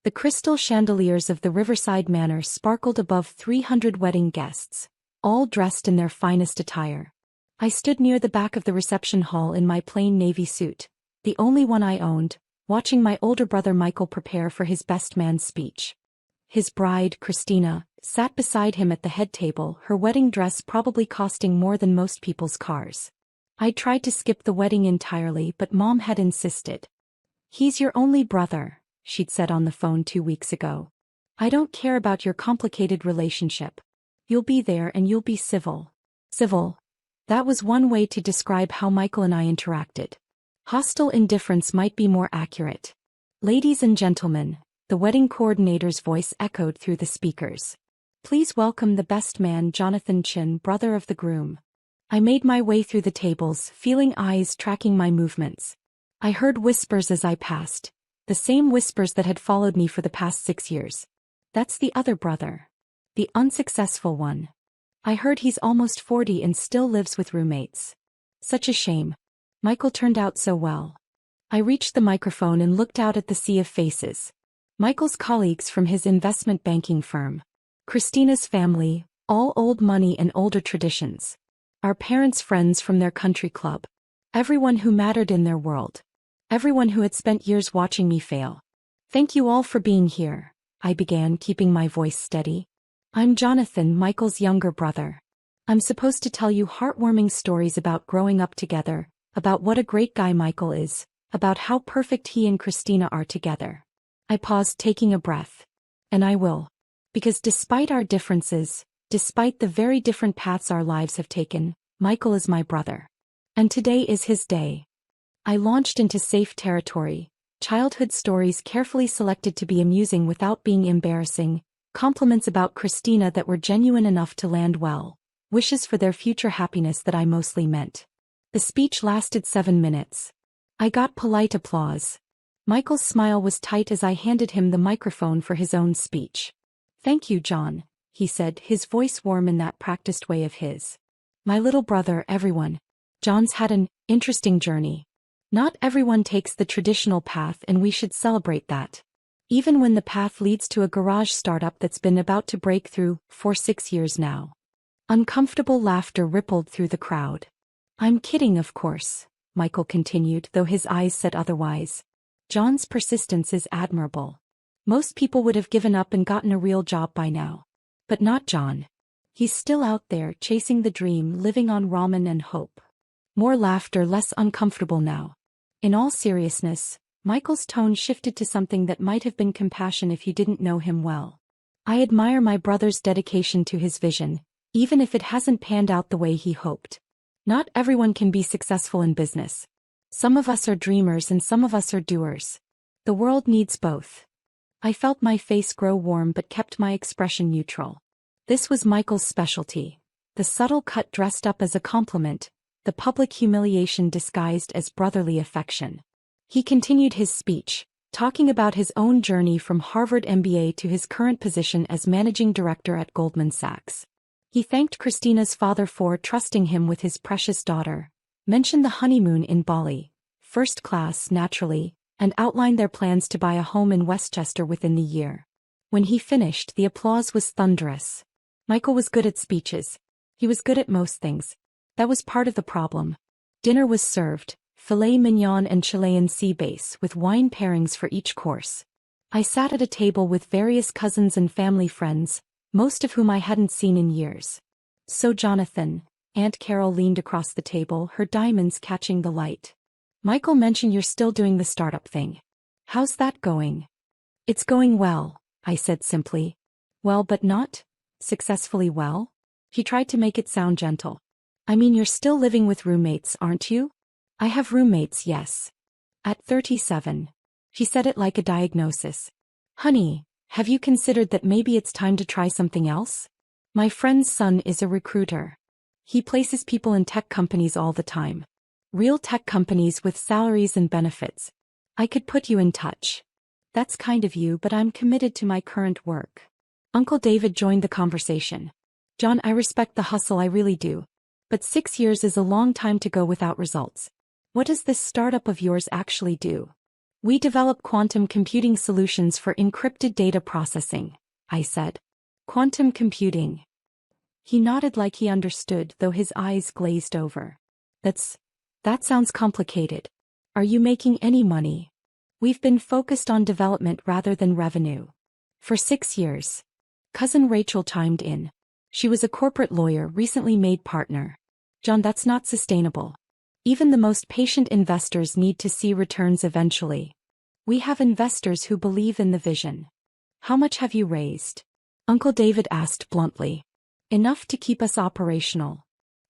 The crystal chandeliers of the Riverside Manor sparkled above 300 wedding guests, all dressed in their finest attire. I stood near the back of the reception hall in my plain navy suit, the only one I owned, watching my older brother Michael prepare for his best man speech. His bride, Christina, sat beside him at the head table, her wedding dress probably costing more than most people's cars. I tried to skip the wedding entirely, but Mom had insisted. "He's your only brother," she'd said on the phone 2 weeks ago. "I don't care about your complicated relationship. You'll be there and you'll be civil." Civil. That was one way to describe how Michael and I interacted. Hostile indifference might be more accurate. "Ladies and gentlemen," the wedding coordinator's voice echoed through the speakers. "Please welcome the best man, Jonathan Chin, brother of the groom." I made my way through the tables, feeling eyes tracking my movements. I heard whispers as I passed, the same whispers that had followed me for the past 6 years. "That's the other brother. The unsuccessful one. I heard he's almost 40 and still lives with roommates. Such a shame. Michael turned out so well." I reached the microphone and looked out at the sea of faces. Michael's colleagues from his investment banking firm. Christina's family, all old money and older traditions. Our parents' friends from their country club. Everyone who mattered in their world. Everyone who had spent years watching me fail. "Thank you all for being here," I began, keeping my voice steady. "I'm Jonathan, Michael's younger brother. I'm supposed to tell you heartwarming stories about growing up together, about what a great guy Michael is, about how perfect he and Christina are together." I paused, taking a breath. "And I will. Because despite our differences, despite the very different paths our lives have taken, Michael is my brother. And today is his day." I launched into safe territory, childhood stories carefully selected to be amusing without being embarrassing, compliments about Christina that were genuine enough to land well, wishes for their future happiness that I mostly meant. The speech lasted 7 minutes. I got polite applause. Michael's smile was tight as I handed him the microphone for his own speech. "Thank you, John," he said, his voice warm in that practiced way of his. "My little brother, everyone. John's had an interesting journey. Not everyone takes the traditional path, and we should celebrate that. Even when the path leads to a garage startup that's been about to break through for 6 years now." Uncomfortable laughter rippled through the crowd. "I'm kidding, of course," Michael continued, though his eyes said otherwise. "John's persistence is admirable. Most people would have given up and gotten a real job by now. But not John. He's still out there, chasing the dream, living on ramen and hope." More laughter, less uncomfortable now. In all seriousness, Michael's tone shifted to something that might have been compassion if you didn't know him well. "I admire my brother's dedication to his vision, even if it hasn't panned out the way he hoped. Not everyone can be successful in business. Some of us are dreamers and some of us are doers. The world needs both." I felt my face grow warm but kept my expression neutral. This was Michael's specialty. The subtle cut dressed up as a compliment, the public humiliation disguised as brotherly affection. He continued his speech, talking about his own journey from Harvard MBA to his current position as managing director at Goldman Sachs. He thanked Christina's father for trusting him with his precious daughter, mentioned the honeymoon in Bali, first class naturally, and outlined their plans to buy a home in Westchester within the year. When he finished, the applause was thunderous. Michael was good at speeches. He was good at most things. That was part of the problem. Dinner was served, filet mignon and Chilean sea bass with wine pairings for each course. I sat at a table with various cousins and family friends, most of whom I hadn't seen in years. "So Jonathan," Aunt Carol leaned across the table, her diamonds catching the light. "Michael mentioned you're still doing the startup thing. How's that going?" "It's going well," I said simply. "Well, but not successfully well?" He tried to make it sound gentle. "I mean, you're still living with roommates, aren't you?" "I have roommates, yes. At 37. She said it like a diagnosis. "Honey, have you considered that maybe it's time to try something else? My friend's son is a recruiter. He places people in tech companies all the time. Real tech companies with salaries and benefits. I could put you in touch." "That's kind of you, but I'm committed to my current work." Uncle David joined the conversation. "John, I respect the hustle, I really do. But 6 years is a long time to go without results. What does this startup of yours actually do?" We develop quantum computing solutions for encrypted data processing, I said. Quantum computing. He nodded like he understood, though his eyes glazed over. That sounds complicated. Are you making any money? We've been focused on development rather than revenue. For 6 years. Cousin Rachel chimed in. She was a corporate lawyer, recently made partner. John, that's not sustainable. Even the most patient investors need to see returns eventually. We have investors who believe in the vision. How much have you raised? Uncle David asked bluntly. Enough to keep us operational.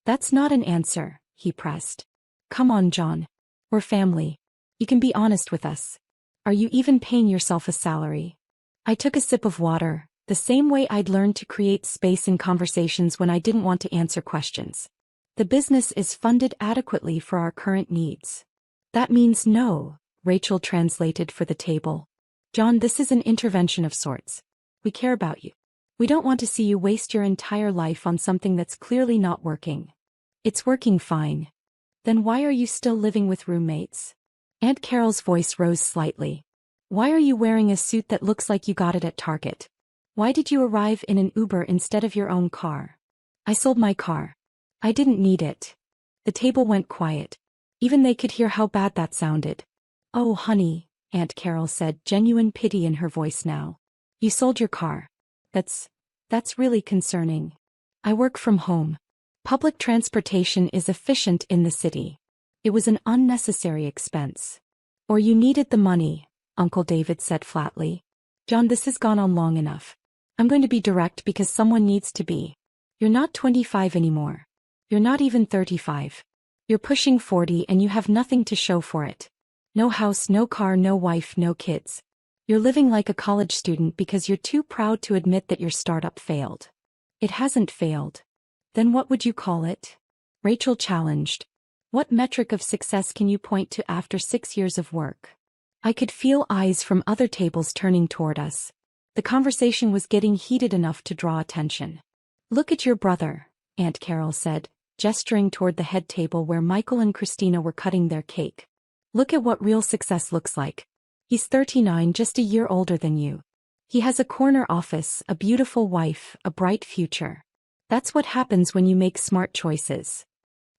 That's not an answer, he pressed. Come on, John. We're family. You can be honest with us. Are you even paying yourself a salary? I took a sip of water, the same way I'd learned to create space in conversations when I didn't want to answer questions. The business is funded adequately for our current needs. That means no, Rachel translated for the table. John, this is an intervention of sorts. We care about you. We don't want to see you waste your entire life on something that's clearly not working. It's working fine. Then why are you still living with roommates? Aunt Carol's voice rose slightly. Why are you wearing a suit that looks like you got it at Target? Why did you arrive in an Uber instead of your own car? I sold my car. I didn't need it. The table went quiet. Even they could hear how bad that sounded. Oh, honey, Aunt Carol said, genuine pity in her voice now. You sold your car. That's really concerning. I work from home. Public transportation is efficient in the city. It was an unnecessary expense. Or you needed the money, Uncle David said flatly. John, this has gone on long enough. I'm going to be direct because someone needs to be. You're not 25 anymore. You're not even 35. You're pushing 40 and you have nothing to show for it. No house, no car, no wife, no kids. You're living like a college student because you're too proud to admit that your startup failed. It hasn't failed. Then what would you call it? Rachel challenged. What metric of success can you point to after 6 years of work? I could feel eyes from other tables turning toward us. The conversation was getting heated enough to draw attention. Look at your brother, Aunt Carol said, gesturing toward the head table where Michael and Christina were cutting their cake. Look at what real success looks like. He's 39, just a year older than you. He has a corner office, a beautiful wife, a bright future. That's what happens when you make smart choices.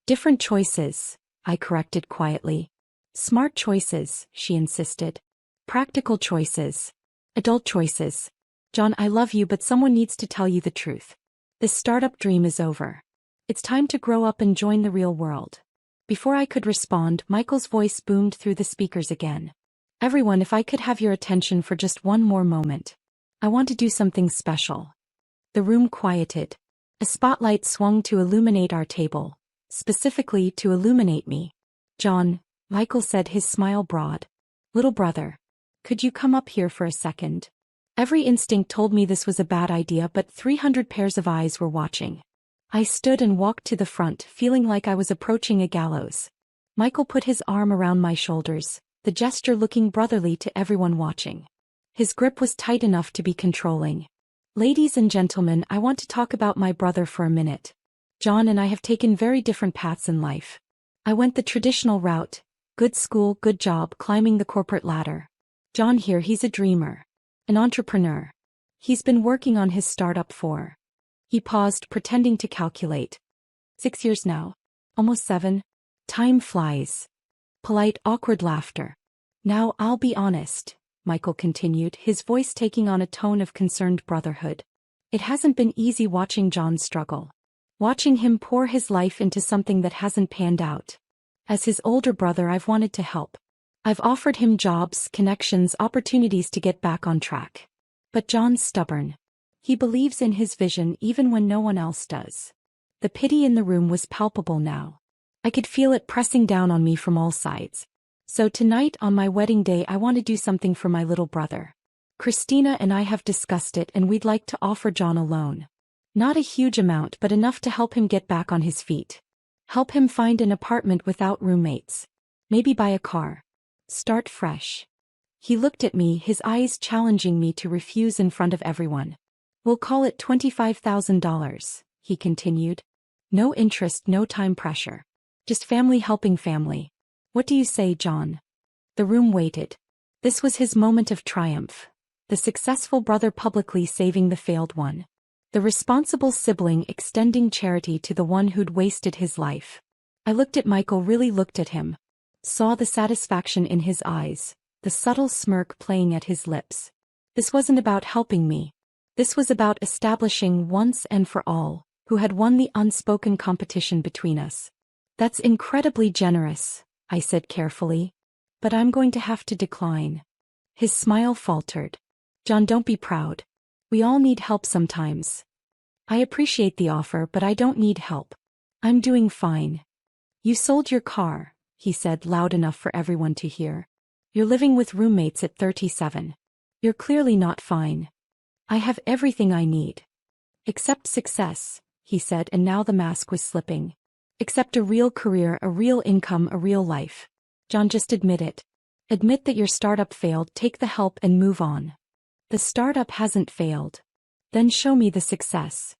Different choices, I corrected quietly. Smart choices, she insisted. Practical choices. Adult choices. John, I love you, but someone needs to tell you the truth. This startup dream is over. It's time to grow up and join the real world. Before I could respond, Michael's voice boomed through the speakers again. Everyone, if I could have your attention for just one more moment. I want to do something special. The room quieted. A spotlight swung to illuminate our table, specifically to illuminate me. John, Michael said, his smile broad. Little brother. Could you come up here for a second? Every instinct told me this was a bad idea, but 300 pairs of eyes were watching. I stood and walked to the front, feeling like I was approaching a gallows. Michael put his arm around my shoulders, the gesture looking brotherly to everyone watching. His grip was tight enough to be controlling. Ladies and gentlemen, I want to talk about my brother for a minute. John and I have taken very different paths in life. I went the traditional route, good school, good job, climbing the corporate ladder. John here, he's a dreamer. An entrepreneur. He's been working on his startup for. He paused, pretending to calculate. 6 years now. Almost 7. Time flies. Polite, awkward laughter. Now, I'll be honest, Michael continued, his voice taking on a tone of concerned brotherhood. It hasn't been easy watching John struggle. Watching him pour his life into something that hasn't panned out. As his older brother, I've wanted to help. I've offered him jobs, connections, opportunities to get back on track. But John's stubborn. He believes in his vision even when no one else does. The pity in the room was palpable now. I could feel it pressing down on me from all sides. So tonight on my wedding day, I want to do something for my little brother. Christina and I have discussed it, and we'd like to offer John a loan. Not a huge amount, but enough to help him get back on his feet. Help him find an apartment without roommates. Maybe buy a car. Start fresh. He looked at me, his eyes challenging me to refuse in front of everyone. We'll call it $25,000, he continued. No interest, no time pressure. Just family helping family. What do you say, John? The room waited. This was his moment of triumph. The successful brother publicly saving the failed one. The responsible sibling extending charity to the one who'd wasted his life. I looked at Michael, really looked at him. Saw the satisfaction in his eyes, the subtle smirk playing at his lips. This wasn't about helping me. This was about establishing once and for all who had won the unspoken competition between us. That's incredibly generous, I said carefully. But I'm going to have to decline. His smile faltered. John, don't be proud. We all need help sometimes. I appreciate the offer, but I don't need help. I'm doing fine. You sold your car, he said loud enough for everyone to hear. You're living with roommates at 37. You're clearly not fine. I have everything I need. Except success, he said, and now the mask was slipping. Except a real career, a real income, a real life. John, just admit it. Admit that your startup failed, take the help and move on. The startup hasn't failed. Then show me the success.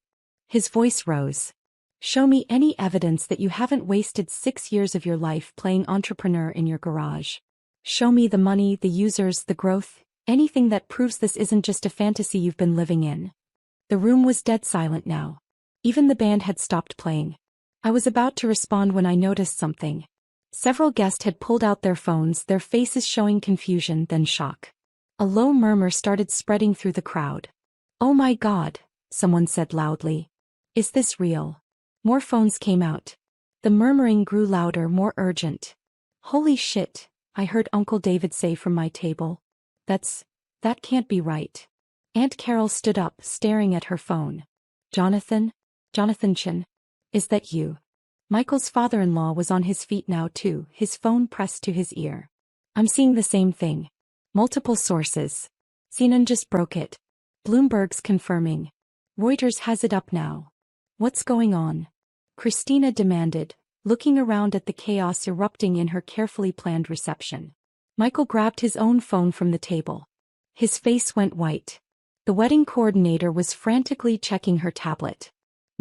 His voice rose. Show me any evidence that you haven't wasted 6 years of your life playing entrepreneur in your garage. Show me the money, the users, the growth, anything that proves this isn't just a fantasy you've been living in. The room was dead silent now. Even the band had stopped playing. I was about to respond when I noticed something. Several guests had pulled out their phones, their faces showing confusion, then shock. A low murmur started spreading through the crowd. "Oh my God," someone said loudly. "Is this real?" More phones came out. The murmuring grew louder, more urgent. "Holy shit," I heard Uncle David say from my table. That can't be right." Aunt Carol stood up, staring at her phone. Jonathan Chin, is that you?" Michael's father-in-law was on his feet now too, his phone pressed to his ear. "I'm seeing the same thing. Multiple sources. CNN just broke it. Bloomberg's confirming. Reuters has it up now. What's going on?" Christina demanded, looking around at the chaos erupting in her carefully planned reception. Michael grabbed his own phone from the table. His face went white. The wedding coordinator was frantically checking her tablet.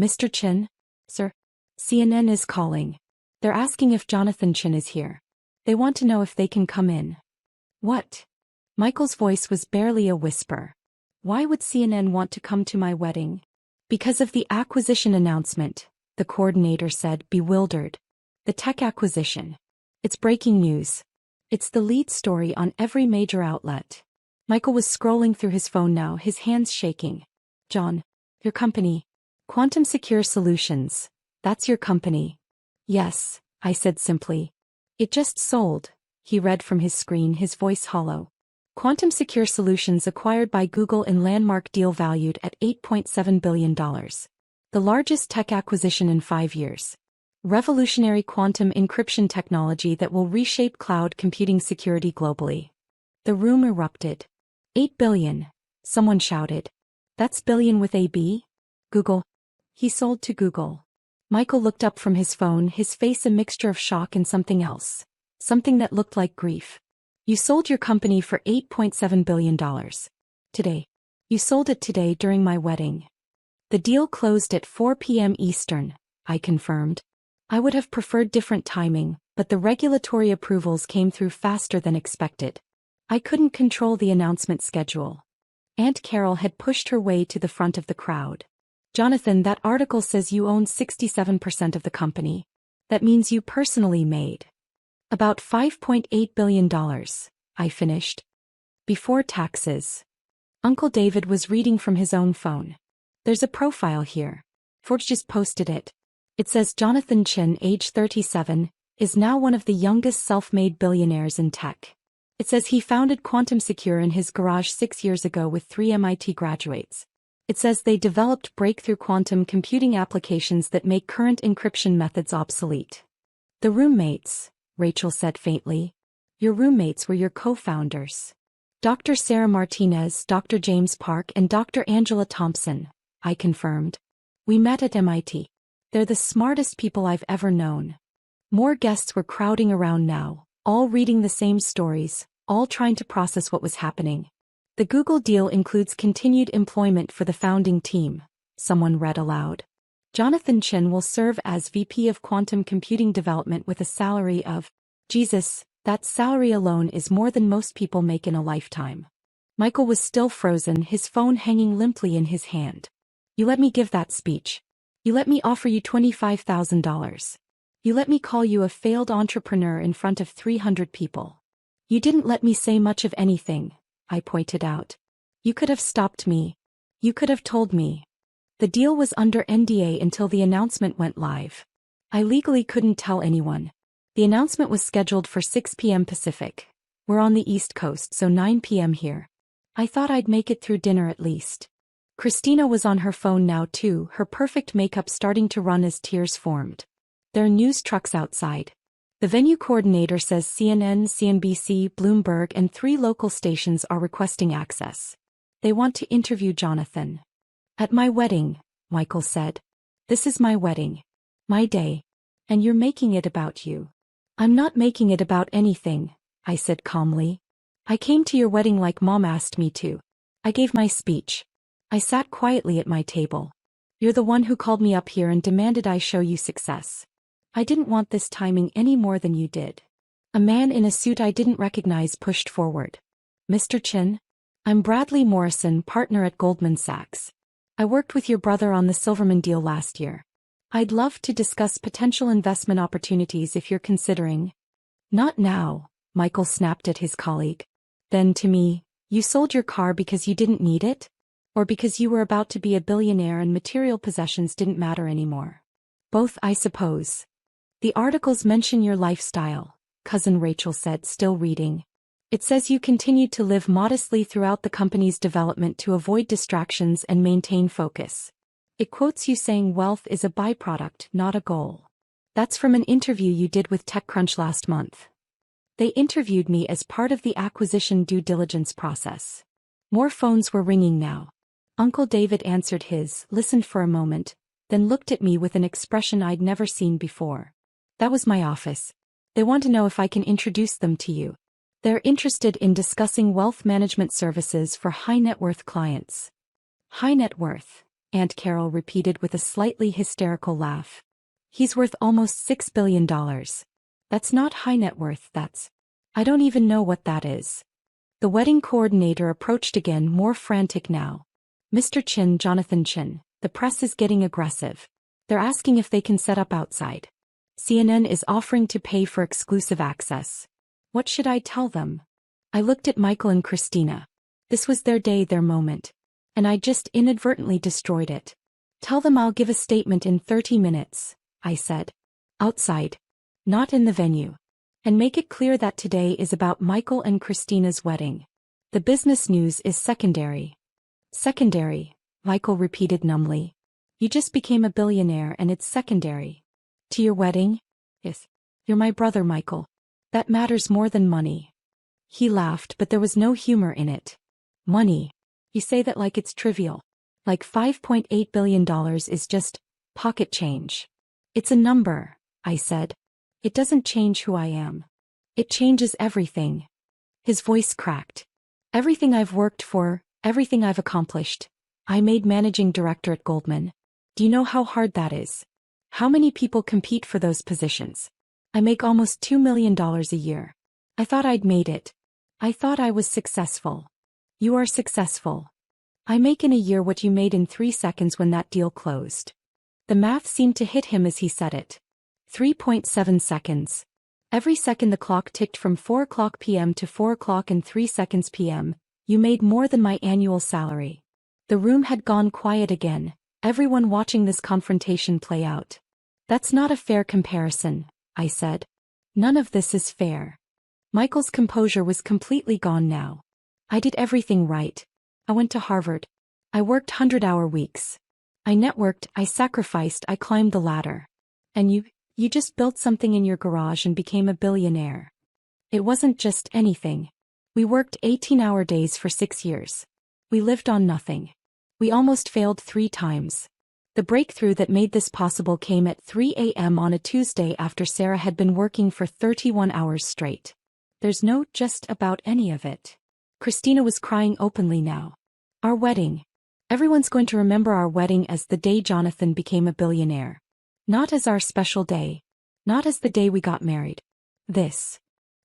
"Mr. Chin? Sir? CNN is calling. They're asking if Jonathan Chin is here. They want to know if they can come in." "What?" Michael's voice was barely a whisper. "Why would CNN want to come to my wedding?" "Because of the acquisition announcement," the coordinator said, bewildered. "The tech acquisition. It's breaking news. It's the lead story on every major outlet." Michael was scrolling through his phone now, his hands shaking. "John, your company. Quantum Secure Solutions. That's your company." "Yes," I said simply. "It just sold," he read from his screen, his voice hollow. "Quantum Secure Solutions acquired by Google in landmark deal valued at $8.7 billion. The largest tech acquisition in 5 years. Revolutionary quantum encryption technology that will reshape cloud computing security globally." The room erupted. "8 billion, someone shouted. "That's billion with a B? Google." "He sold to Google." Michael looked up from his phone, his face a mixture of shock and something else. Something that looked like grief. "You sold your company for $8.7 billion. Today. You sold it today during my wedding." "The deal closed at 4 p.m. Eastern," I confirmed. I would have preferred different timing, but the regulatory approvals came through faster than expected. I couldn't control the announcement schedule. Aunt Carol had pushed her way to the front of the crowd. "Jonathan, that article says you own 67% of the company. That means you personally made about $5.8 billion, I finished. "Before taxes." Uncle David was reading from his own phone. "There's a profile here. Forbes just posted it. It says Jonathan Chin, age 37, is now one of the youngest self-made billionaires in tech. It says he founded Quantum Secure in his garage 6 years ago with 3 MIT graduates. It says they developed breakthrough quantum computing applications that make current encryption methods obsolete." "The roommates," Rachel said faintly. "Your roommates were your co-founders. Dr. Sarah Martinez, Dr. James Park, and Dr. Angela Thompson," I confirmed. "We met at MIT. They're the smartest people I've ever known." More guests were crowding around now, all reading the same stories, all trying to process what was happening. "The Google deal includes continued employment for the founding team," someone read aloud. "Jonathan Chin will serve as VP of Quantum Computing Development with a salary of—" "Jesus," That salary alone is more than most people make in a lifetime. Michael was still frozen, his phone hanging limply in his hand. You let me give that speech. You let me offer you $25,000. You let me call you a failed entrepreneur in front of 300 people. You didn't let me say much of anything, I pointed out. You could have stopped me. You could have told me. The deal was under NDA until the announcement went live. I legally couldn't tell anyone. The announcement was scheduled for 6 p.m. Pacific. We're on the East Coast, so 9 p.m. here. I thought I'd make it through dinner at least. Christina was on her phone now too, her perfect makeup starting to run as tears formed. There are news trucks outside. The venue coordinator says CNN, CNBC, Bloomberg, and 3 local stations are requesting access. They want to interview Jonathan. At my wedding, Michael said. This is my wedding. My day. And you're making it about you. I'm not making it about anything, I said calmly. I came to your wedding like Mom asked me to. I gave my speech. I sat quietly at my table. You're the one who called me up here and demanded I show you success. I didn't want this timing any more than you did. A man in a suit I didn't recognize pushed forward. Mr. Chin? I'm Bradley Morrison, partner at Goldman Sachs. I worked with your brother on the Silverman deal last year. I'd love to discuss potential investment opportunities if you're considering. Not now, Michael snapped at his colleague. Then to me, you sold your car because you didn't need it? Or because you were about to be a billionaire and material possessions didn't matter anymore? Both, I suppose. The articles mention your lifestyle, Cousin Rachel said, still reading. It says you continued to live modestly throughout the company's development to avoid distractions and maintain focus. It quotes you saying wealth is a byproduct, not a goal. That's from an interview you did with TechCrunch last month. They interviewed me as part of the acquisition due diligence process. More phones were ringing now. Uncle David answered his, listened for a moment, then looked at me with an expression I'd never seen before. That was my office. They want to know if I can introduce them to you. They're interested in discussing wealth management services for high-net-worth clients. High net worth, Aunt Carol repeated with a slightly hysterical laugh. He's worth almost $6 billion. That's not high net worth, that's... I don't even know what that is. The wedding coordinator approached again, more frantic now. Mr. Chin, Jonathan Chin, the press is getting aggressive. They're asking if they can set up outside. CNN is offering to pay for exclusive access. What should I tell them? I looked at Michael and Christina. This was their day, their moment. And I just inadvertently destroyed it. Tell them I'll give a statement in 30 minutes, I said. Outside. Not in the venue. And make it clear that today is about Michael and Christina's wedding. The business news is secondary. Secondary, Michael repeated numbly. You just became a billionaire and it's secondary. To your wedding? Yes. You're my brother, Michael. That matters more than money. He laughed, but there was no humor in it. Money. You say that like it's trivial. Like $5.8 billion is just pocket change. It's a number, I said. It doesn't change who I am. It changes everything. His voice cracked. Everything I've worked for, everything I've accomplished. I made managing director at Goldman. Do you know how hard that is? How many people compete for those positions? I make almost $2 million a year. I thought I'd made it. I thought I was successful. You are successful. I make in a year what you made in 3 seconds when that deal closed. The math seemed to hit him as he said it. 3.7 seconds. Every second the clock ticked from 4 o'clock p.m. to 4 o'clock and 3 seconds p.m., you made more than my annual salary. The room had gone quiet again, everyone watching this confrontation play out. That's not a fair comparison, I said. None of this is fair. Michael's composure was completely gone now. I did everything right. I went to Harvard. I worked 100-hour weeks. I networked, I sacrificed, I climbed the ladder. And you just built something in your garage and became a billionaire. It wasn't just anything. We worked 18-hour days for 6 years. We lived on nothing. We almost failed 3 times. The breakthrough that made this possible came at 3 a.m. on a Tuesday after Sarah had been working for 31 hours straight. There's no just about any of it. Christina was crying openly now. Our wedding. Everyone's going to remember our wedding as the day Jonathan became a billionaire. Not as our special day. Not as the day we got married. This.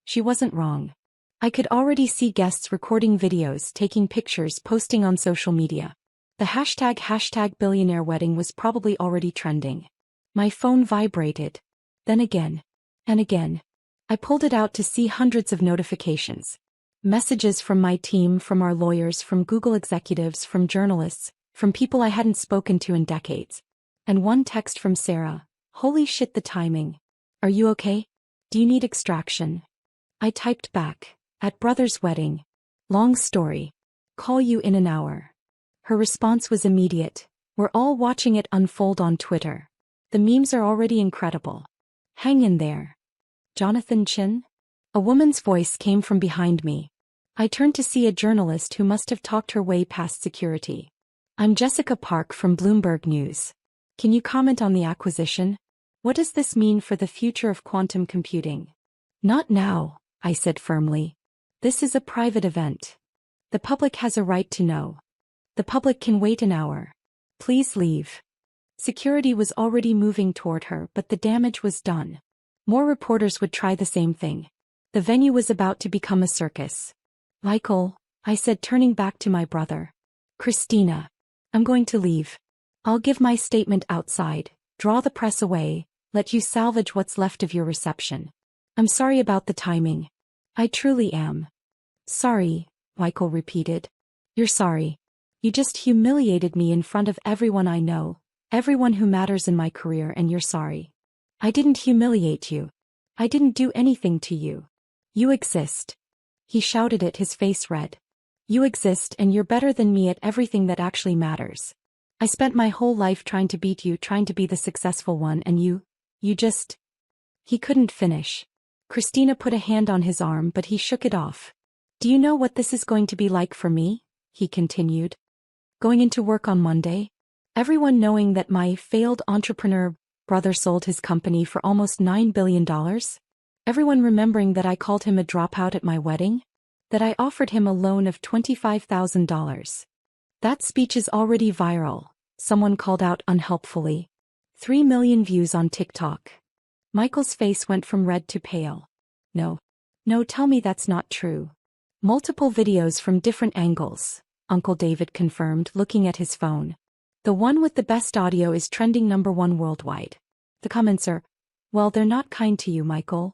She wasn't wrong. I could already see guests recording videos, taking pictures, posting on social media. The hashtag billionaire wedding was probably already trending. My phone vibrated. Then again. And again. I pulled it out to see hundreds of notifications. Messages from my team, from our lawyers, from Google executives, from journalists, from people I hadn't spoken to in decades. And one text from Sarah. Holy shit, the timing. Are you okay? Do you need extraction? I typed back. At brother's wedding. Long story. Call you in an hour. Her response was immediate. We're all watching it unfold on Twitter. The memes are already incredible. Hang in there. Jonathan Chin? A woman's voice came from behind me. I turned to see a journalist who must have talked her way past security. I'm Jessica Park from Bloomberg News. Can you comment on the acquisition? What does this mean for the future of quantum computing? Not now, I said firmly. This is a private event. The public has a right to know. The public can wait an hour. Please leave. Security was already moving toward her, but the damage was done. More reporters would try the same thing. The venue was about to become a circus. Michael, I said, turning back to my brother. Christina. I'm going to leave. I'll give my statement outside, draw the press away, let you salvage what's left of your reception. I'm sorry about the timing. I truly am. Sorry, Michael repeated. You're sorry. You just humiliated me in front of everyone I know, everyone who matters in my career, and you're sorry. I didn't humiliate you. I didn't do anything to you. You exist. He shouted it, his face red. You exist, and you're better than me at everything that actually matters. I spent my whole life trying to beat you, trying to be the successful one, and you just... He couldn't finish. Christina put a hand on his arm, but he shook it off. Do you know what this is going to be like for me? He continued. Going into work on Monday? Everyone knowing that my failed entrepreneur brother sold his company for almost $9 billion? Everyone remembering that I called him a dropout at my wedding? That I offered him a loan of $25,000. That speech is already viral, someone called out unhelpfully. 3 million views on TikTok. Michael's face went from red to pale. No, tell me that's not true. Multiple videos from different angles, Uncle David confirmed, looking at his phone. The one with the best audio is trending #1 worldwide. The comments are, well, they're not kind to you, Michael.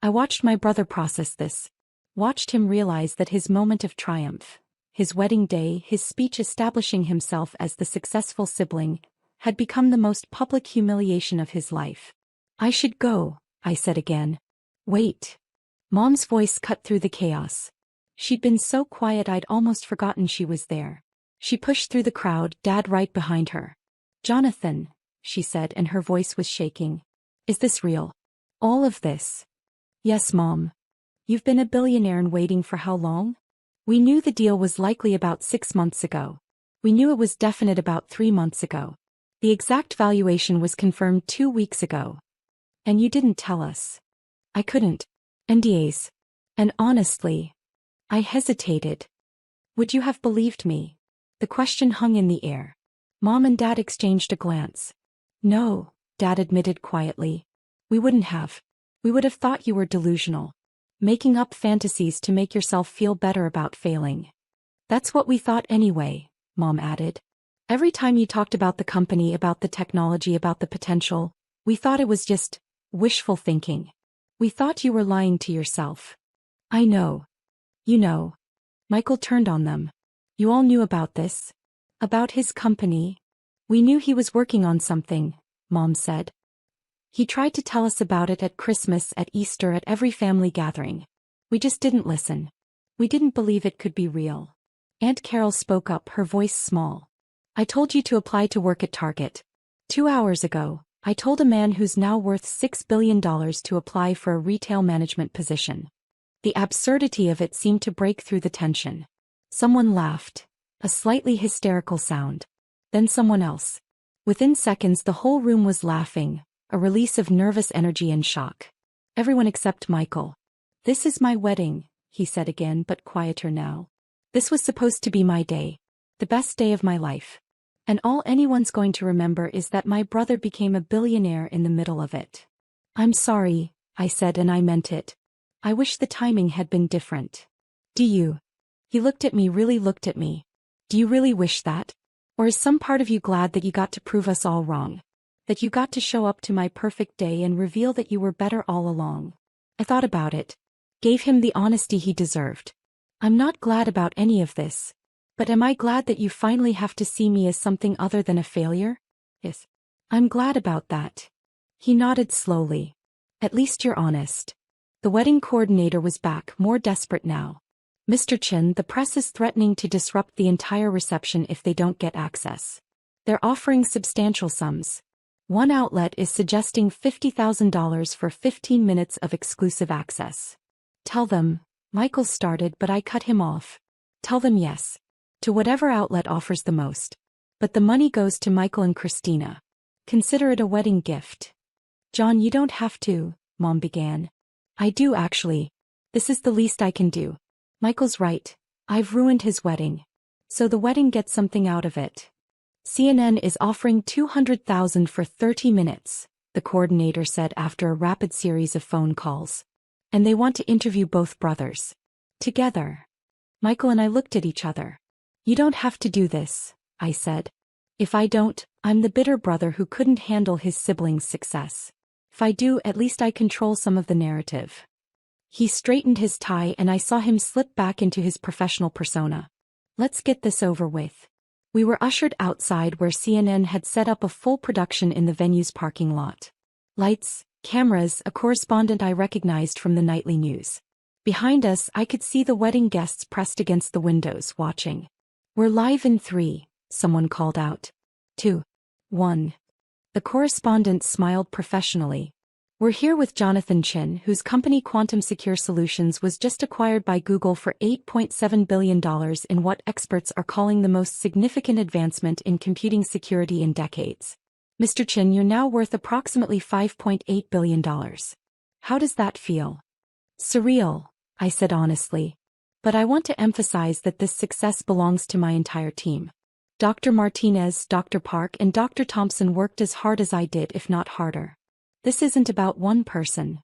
I watched my brother process this. Watched him realize that his moment of triumph, his wedding day, his speech establishing himself as the successful sibling, had become the most public humiliation of his life. I should go, I said again. Wait. Mom's voice cut through the chaos. She'd been so quiet I'd almost forgotten she was there. She pushed through the crowd, Dad right behind her. Jonathan, she said, and her voice was shaking. Is this real? All of this? Yes, Mom. You've been a billionaire and waiting for how long? We knew the deal was likely about 6 months ago. We knew it was definite about 3 months ago. The exact valuation was confirmed 2 weeks ago. And you didn't tell us. I couldn't. NDAs. And honestly, I hesitated. Would you have believed me? The question hung in the air. Mom and Dad exchanged a glance. No, Dad admitted quietly. We wouldn't have. We would have thought you were delusional. Making up fantasies to make yourself feel better about failing. That's what we thought anyway, Mom added. Every time you talked about the company, about the technology, about the potential, we thought it was just wishful thinking. We thought you were lying to yourself. I know. You know. Michael turned on them. You all knew about this? About his company? We knew he was working on something, Mom said. He tried to tell us about it at Christmas, at Easter, at every family gathering. We just didn't listen. We didn't believe it could be real. Aunt Carol spoke up, her voice small. I told you to apply to work at Target. 2 hours ago, I told a man who's now worth $6 billion to apply for a retail management position. The absurdity of it seemed to break through the tension. Someone laughed, a slightly hysterical sound. Then someone else. Within seconds the whole room was laughing, a release of nervous energy and shock. Everyone except Michael. This is my wedding, he said again, but quieter now. This was supposed to be my day. The best day of my life. And all anyone's going to remember is that my brother became a billionaire in the middle of it. I'm sorry, I said, and I meant it. I wish the timing had been different. Do you? He looked at me, really looked at me. Do you really wish that? Or is some part of you glad that you got to prove us all wrong? That you got to show up to my perfect day and reveal that you were better all along? I thought about it. Gave him the honesty he deserved. I'm not glad about any of this. But am I glad that you finally have to see me as something other than a failure? Yes. I'm glad about that. He nodded slowly. At least you're honest. The wedding coordinator was back, more desperate now. Mr. Chin, the press is threatening to disrupt the entire reception if they don't get access. They're offering substantial sums. One outlet is suggesting $50,000 for 15 minutes of exclusive access. Tell them, Michael started, but I cut him off. Tell them yes. To whatever outlet offers the most. But the money goes to Michael and Christina. Consider it a wedding gift. John, you don't have to, Mom began. I do actually. This is the least I can do. Michael's right. I've ruined his wedding. So the wedding gets something out of it. CNN is offering $200,000 for 30 minutes, the coordinator said after a rapid series of phone calls. And they want to interview both brothers. Together. Michael and I looked at each other. You don't have to do this, I said. If I don't, I'm the bitter brother who couldn't handle his siblings' success. If I do, at least I control some of the narrative. He straightened his tie and I saw him slip back into his professional persona. Let's get this over with. We were ushered outside where CNN had set up a full production in the venue's parking lot. Lights, cameras, a correspondent I recognized from the nightly news. Behind us, I could see the wedding guests pressed against the windows, watching. We're live in 3, someone called out. 2, 1. The correspondent smiled professionally. We're here with Jonathan Chin, whose company Quantum Secure Solutions was just acquired by Google for $8.7 billion in what experts are calling the most significant advancement in computing security in decades. Mr. Chin, you're now worth approximately $5.8 billion. How does that feel? Surreal, I said honestly. But I want to emphasize that this success belongs to my entire team. Dr. Martinez, Dr. Park, and Dr. Thompson worked as hard as I did, if not harder. This isn't about one person.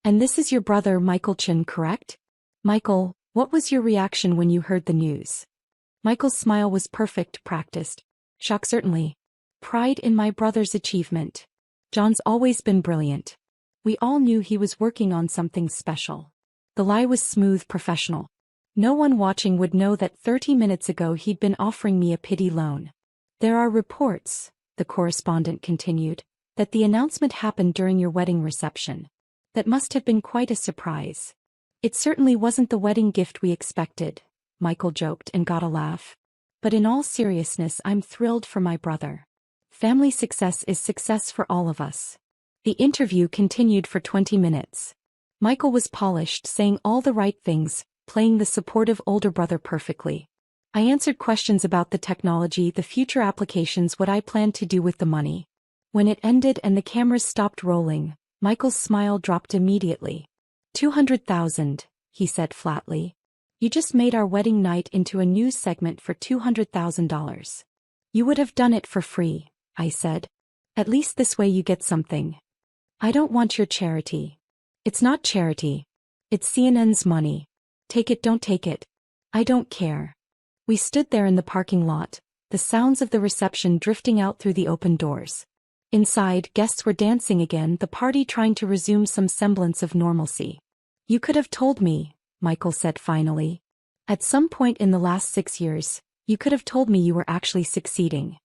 And this is your brother Michael Chin, correct? Michael, what was your reaction when you heard the news? Michael's smile was perfect, practiced. Shock certainly. Pride in my brother's achievement. John's always been brilliant. We all knew he was working on something special. The lie was smooth, professional. No one watching would know that 30 minutes ago he'd been offering me a pity loan. There are reports, the correspondent continued, that the announcement happened during your wedding reception. That must have been quite a surprise. It certainly wasn't the wedding gift we expected, Michael joked and got a laugh. But in all seriousness, I'm thrilled for my brother. Family success is success for all of us. The interview continued for 20 minutes. Michael was polished, saying all the right things, playing the supportive older brother perfectly. I answered questions about the technology, the future applications, what I planned to do with the money. When it ended and the cameras stopped rolling, Michael's smile dropped immediately. $200,000, he said flatly. You just made our wedding night into a news segment for $200,000. You would have done it for free, I said. At least this way you get something. I don't want your charity. It's not charity. It's CNN's money. Take it, don't take it. I don't care. We stood there in the parking lot, the sounds of the reception drifting out through the open doors. Inside, guests were dancing again, the party trying to resume some semblance of normalcy. You could have told me, Michael said finally. At some point in the last 6 years, you could have told me you were actually succeeding.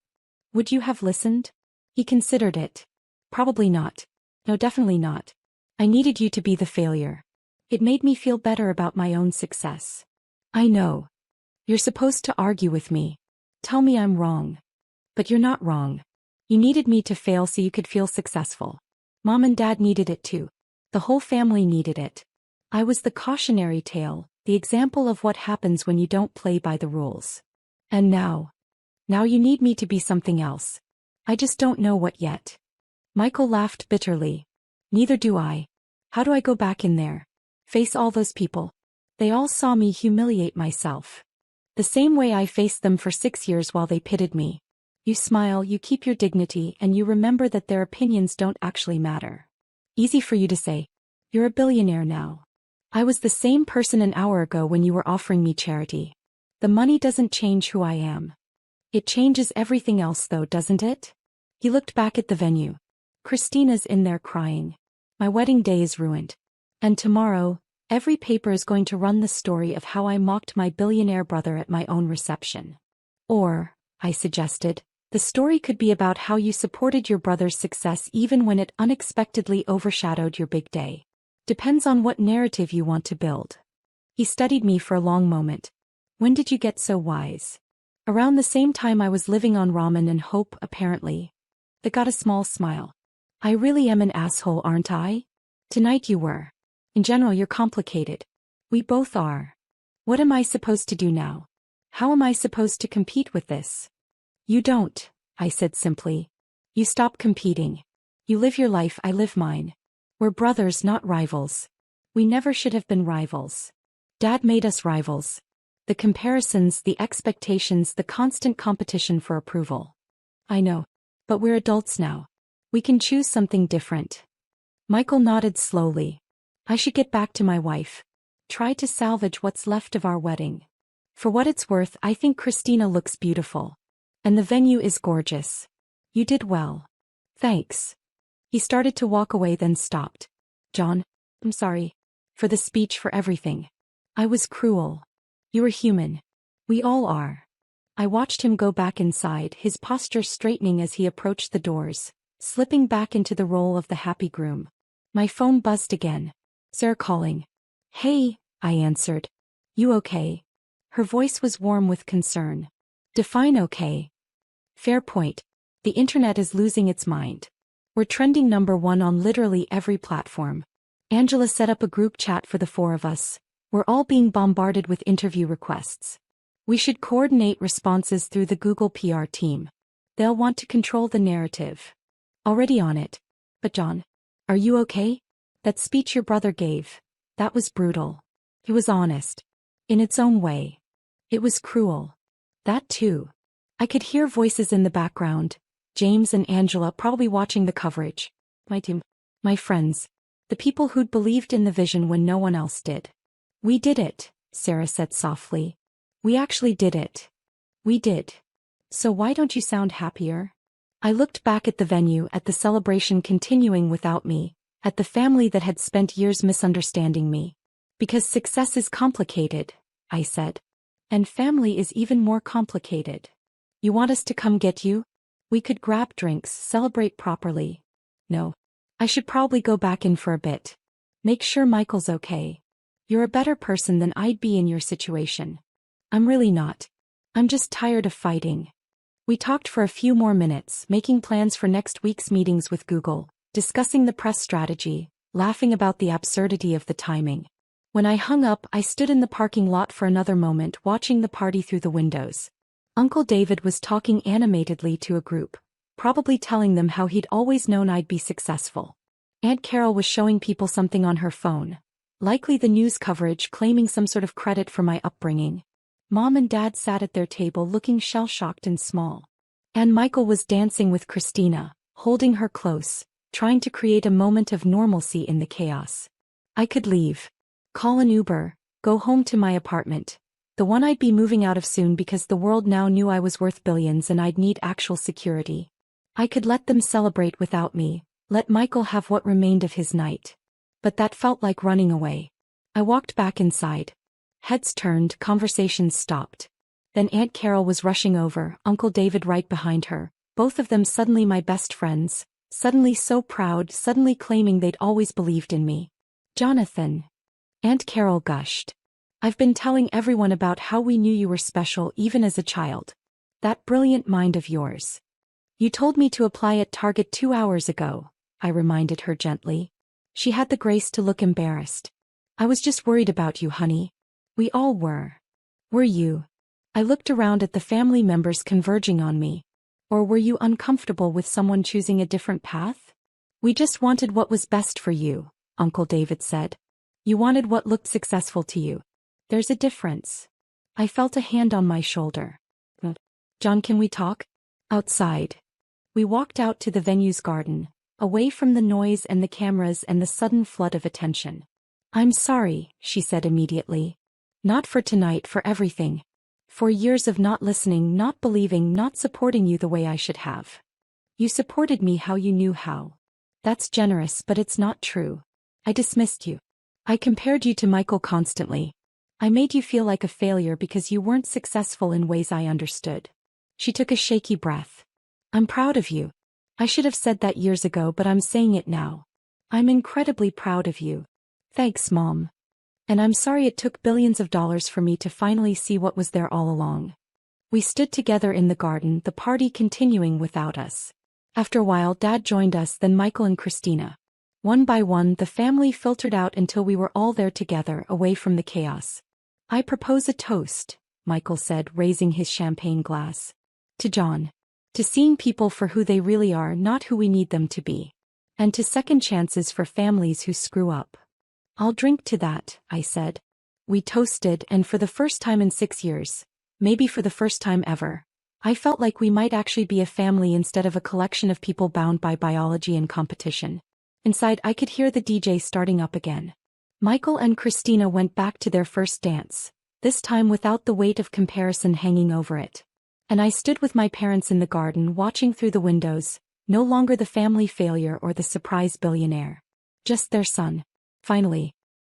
Would you have listened? He considered it. Probably not. No, definitely not. I needed you to be the failure. It made me feel better about my own success. I know. You're supposed to argue with me. Tell me I'm wrong. But you're not wrong. You needed me to fail so you could feel successful. Mom and Dad needed it too. The whole family needed it. I was the cautionary tale, the example of what happens when you don't play by the rules. And now you need me to be something else. I just don't know what yet. Michael laughed bitterly. Neither do I. How do I go back in there? Face all those people? They all saw me humiliate myself. The same way I faced them for 6 years while they pitted me. You smile, you keep your dignity, and you remember that their opinions don't actually matter. Easy for you to say. You're a billionaire now. I was the same person an hour ago when you were offering me charity. The money doesn't change who I am. It changes everything else though, doesn't it? He looked back at the venue. Christina's in there crying. My wedding day is ruined. And tomorrow, every paper is going to run the story of how I mocked my billionaire brother at my own reception. Or, I suggested, the story could be about how you supported your brother's success even when it unexpectedly overshadowed your big day. Depends on what narrative you want to build. He studied me for a long moment. When did you get so wise? Around the same time I was living on ramen and hope, apparently. They got a small smile. I really am an asshole, aren't I? Tonight you were. In general, you're complicated. We both are. What am I supposed to do now? How am I supposed to compete with this? You don't, I said simply. You stop competing. You live your life, I live mine. We're brothers, not rivals. We never should have been rivals. Dad made us rivals. The comparisons, the expectations, the constant competition for approval. I know. But we're adults now. We can choose something different. Michael nodded slowly. I should get back to my wife. Try to salvage what's left of our wedding. For what it's worth, I think Christina looks beautiful. And the venue is gorgeous. You did well. Thanks. He started to walk away, then stopped. John, I'm sorry. For the speech, for everything. I was cruel. You were human. We all are. I watched him go back inside, his posture straightening as he approached the doors, slipping back into the role of the happy groom. My phone buzzed again. Sarah calling. Hey, I answered. You okay? Her voice was warm with concern. Define okay. Fair point. The internet is losing its mind. We're trending #1 on literally every platform. Angela set up a group chat for the 4 of us. We're all being bombarded with interview requests. We should coordinate responses through the Google PR team. They'll want to control the narrative. Already on it. But John, are you okay? That speech your brother gave, that was brutal. He was honest. In its own way. It was cruel. That too. I could hear voices in the background. James and Angela probably watching the coverage. My team. My friends. The people who'd believed in the vision when no one else did. We did it, Sarah said softly. We actually did it. We did. So why don't you sound happier? I looked back at the venue, at the celebration continuing without me, at the family that had spent years misunderstanding me. Because success is complicated, I said. And family is even more complicated. You want us to come get you? We could grab drinks, celebrate properly. No. I should probably go back in for a bit. Make sure Michael's okay. You're a better person than I'd be in your situation. I'm really not. I'm just tired of fighting. We talked for a few more minutes, making plans for next week's meetings with Google, discussing the press strategy, laughing about the absurdity of the timing. When I hung up, I stood in the parking lot for another moment, watching the party through the windows. Uncle David was talking animatedly to a group, probably telling them how he'd always known I'd be successful. Aunt Carol was showing people something on her phone, likely the news coverage claiming some sort of credit for my upbringing. Mom and Dad sat at their table looking shell-shocked and small. And Michael was dancing with Christina, holding her close, trying to create a moment of normalcy in the chaos. I could leave. Call an Uber, go home to my apartment. The one I'd be moving out of soon because the world now knew I was worth billions and I'd need actual security. I could let them celebrate without me, let Michael have what remained of his night. But that felt like running away. I walked back inside. Heads turned, conversations stopped. Then Aunt Carol was rushing over, Uncle David right behind her, both of them suddenly my best friends, suddenly so proud, suddenly claiming they'd always believed in me. Jonathan. Aunt Carol gushed. I've been telling everyone about how we knew you were special even as a child. That brilliant mind of yours. You told me to apply at Target 2 hours ago, I reminded her gently. She had the grace to look embarrassed. I was just worried about you, honey. We all were. Were you? I looked around at the family members converging on me. Or were you uncomfortable with someone choosing a different path? We just wanted what was best for you, Uncle David said. You wanted what looked successful to you. There's a difference. I felt a hand on my shoulder. John, can we talk? Outside. We walked out to the venue's garden, away from the noise and the cameras and the sudden flood of attention. I'm sorry, she said immediately. Not for tonight, for everything. For years of not listening, not believing, not supporting you the way I should have. You supported me how you knew how. That's generous, but it's not true. I dismissed you. I compared you to Michael constantly. I made you feel like a failure because you weren't successful in ways I understood. She took a shaky breath. I'm proud of you. I should have said that years ago, but I'm saying it now. I'm incredibly proud of you. Thanks, Mom. And I'm sorry it took billions of dollars for me to finally see what was there all along. We stood together in the garden, the party continuing without us. After a while, Dad joined us, then Michael and Christina. One by one, the family filtered out until we were all there together, away from the chaos. I propose a toast, Michael said, raising his champagne glass. To John. To seeing people for who they really are, not who we need them to be. And to second chances for families who screw up. I'll drink to that, I said. We toasted, and for the first time in 6 years, maybe for the first time ever, I felt like we might actually be a family instead of a collection of people bound by biology and competition. Inside, I could hear the DJ starting up again. Michael and Christina went back to their first dance, this time without the weight of comparison hanging over it. And I stood with my parents in the garden, watching through the windows, no longer the family failure or the surprise billionaire. Just their son. Finally,